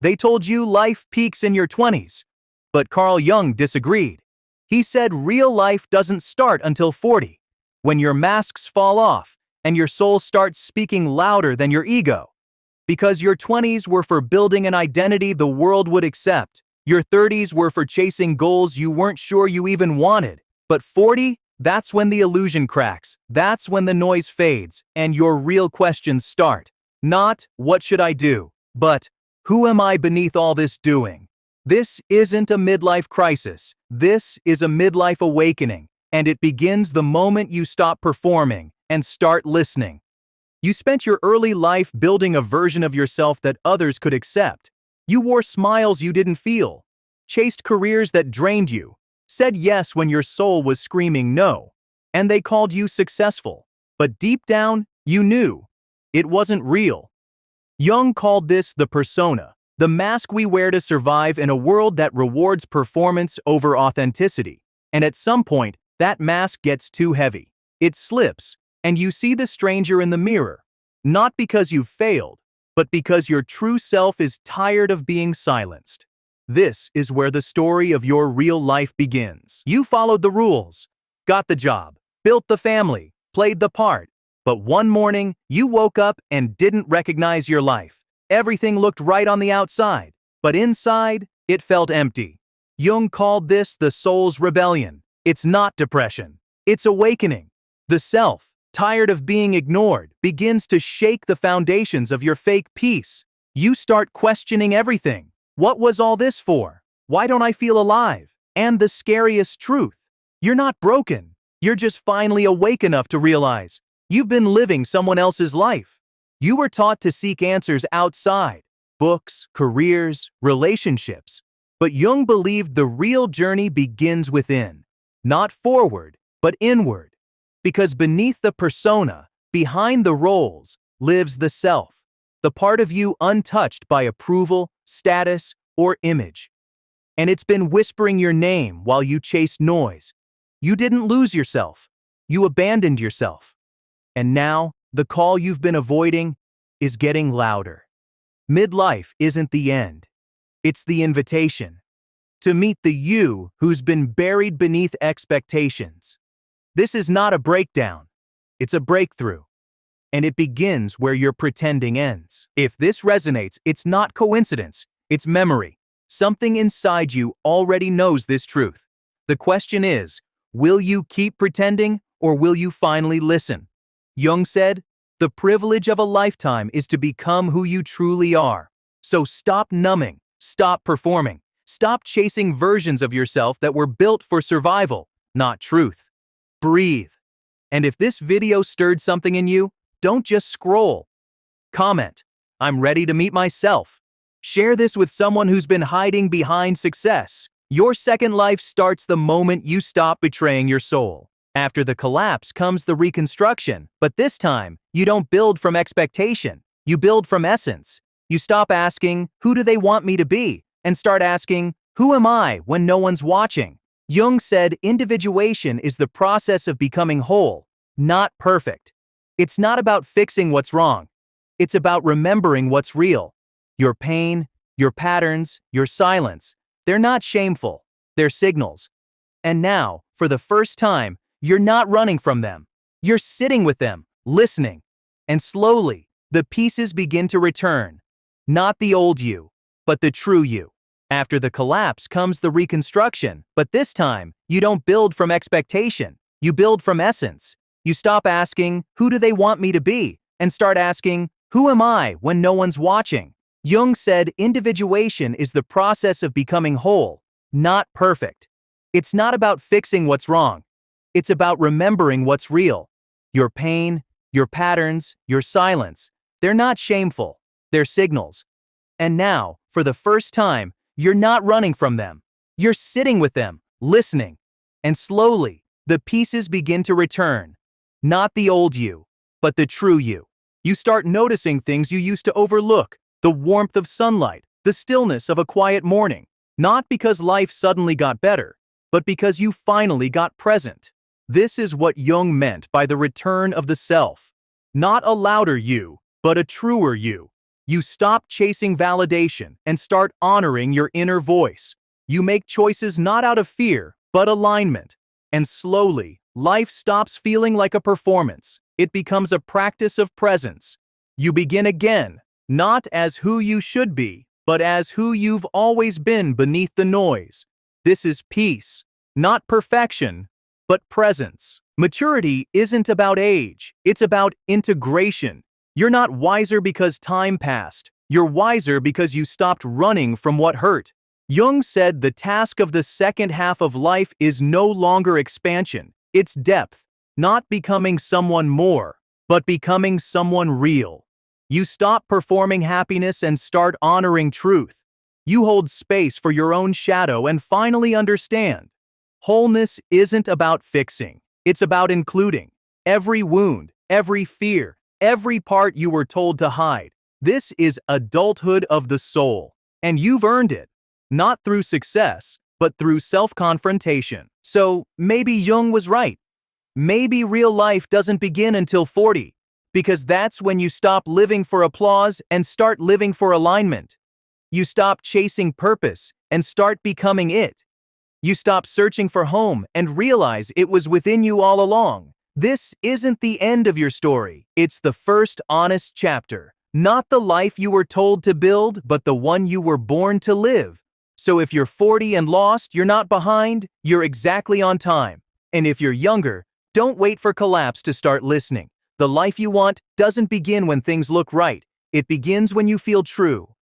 They told you life peaks in your 20s. But Carl Jung disagreed. He said real life doesn't start until 40, when your masks fall off and your soul starts speaking louder than your ego. Because your 20s were for building an identity the world would accept. Your 30s were for chasing goals you weren't sure you even wanted. But 40, that's when the illusion cracks. That's when the noise fades and your real questions start. Not, what should I do? But, who am I beneath all this doing? This isn't a midlife crisis. This is a midlife awakening, and it begins the moment you stop performing and start listening. You spent your early life building a version of yourself that others could accept. You wore smiles you didn't feel, chased careers that drained you, said yes when your soul was screaming no, and they called you successful. But deep down, you knew it wasn't real. Jung called this the persona, the mask we wear to survive in a world that rewards performance over authenticity. And at some point, that mask gets too heavy. It slips, and you see the stranger in the mirror, not because you've failed, but because your true self is tired of being silenced. This is where the story of your real life begins. You followed the rules, got the job, built the family, played the part. But one morning, you woke up and didn't recognize your life. Everything looked right on the outside, but inside, it felt empty. Jung called this the soul's rebellion. It's not depression. It's awakening. The self, tired of being ignored, begins to shake the foundations of your fake peace. You start questioning everything. What was all this for? Why don't I feel alive? And the scariest truth, you're not broken. You're just finally awake enough to realize you've been living someone else's life. You were taught to seek answers outside, books, careers, relationships. But Jung believed the real journey begins within, not forward, but inward. Because beneath the persona, behind the roles, lives the self, the part of you untouched by approval, status, or image. And it's been whispering your name while you chased noise. You didn't lose yourself. You abandoned yourself. And now, the call you've been avoiding is getting louder. Midlife isn't the end. It's the invitation to meet the you who's been buried beneath expectations. This is not a breakdown. It's a breakthrough. And it begins where your pretending ends. If this resonates, it's not coincidence. It's memory. Something inside you already knows this truth. The question is, will you keep pretending or will you finally listen? Jung said, the privilege of a lifetime is to become who you truly are. So stop numbing, stop performing, stop chasing versions of yourself that were built for survival, not truth. Breathe. And if this video stirred something in you, don't just scroll. Comment, I'm ready to meet myself. Share this with someone who's been hiding behind success. Your second life starts the moment you stop betraying your soul. After the collapse comes the reconstruction, but this time, you don't build from expectation. You build from essence. You stop asking, who do they want me to be? And start asking, who am I when no one's watching? Jung said individuation is the process of becoming whole, not perfect. It's not about fixing what's wrong. It's about remembering what's real. Your pain, your patterns, your silence, they're not shameful. They're signals. And now, for the first time, you're not running from them. You're sitting with them, listening. And slowly, the pieces begin to return. Not the old you, but the true you. After the collapse comes the reconstruction, but this time, you don't build from expectation. You build from essence. You stop asking, who do they want me to be? And start asking, who am I when no one's watching? Jung said individuation is the process of becoming whole, not perfect. It's not about fixing what's wrong. It's about remembering what's real. Your pain, your patterns, your silence, they're not shameful. They're signals. And now, for the first time, you're not running from them. You're sitting with them, listening. And slowly, the pieces begin to return. Not the old you, but the true you. You start noticing things you used to overlook. The warmth of sunlight, the stillness of a quiet morning. Not because life suddenly got better, but because you finally got present. This is what Jung meant by the return of the self. Not a louder you, but a truer you. You stop chasing validation and start honoring your inner voice. You make choices not out of fear, but alignment. And slowly, life stops feeling like a performance. It becomes a practice of presence. You begin again, not as who you should be, but as who you've always been beneath the noise. This is peace, not perfection, but presence. Maturity isn't about age, it's about integration. You're not wiser because time passed. You're wiser because you stopped running from what hurt. Jung said the task of the second half of life is no longer expansion, it's depth, not becoming someone more, but becoming someone real. You stop performing happiness and start honoring truth. You hold space for your own shadow and finally understand. Wholeness isn't about fixing, it's about including every wound, every fear, every part you were told to hide. This is adulthood of the soul, and you've earned it. Not through success, but through self-confrontation. So maybe Jung was right. Maybe real life doesn't begin until 40, because that's when you stop living for applause and start living for alignment. You stop chasing purpose and start becoming it. You stop searching for home and realize it was within you all along. This isn't the end of your story. It's the first honest chapter. Not the life you were told to build, but the one you were born to live. So if you're 40 and lost, you're not behind, you're exactly on time. And if you're younger, don't wait for collapse to start listening. The life you want doesn't begin when things look right. It begins when you feel true.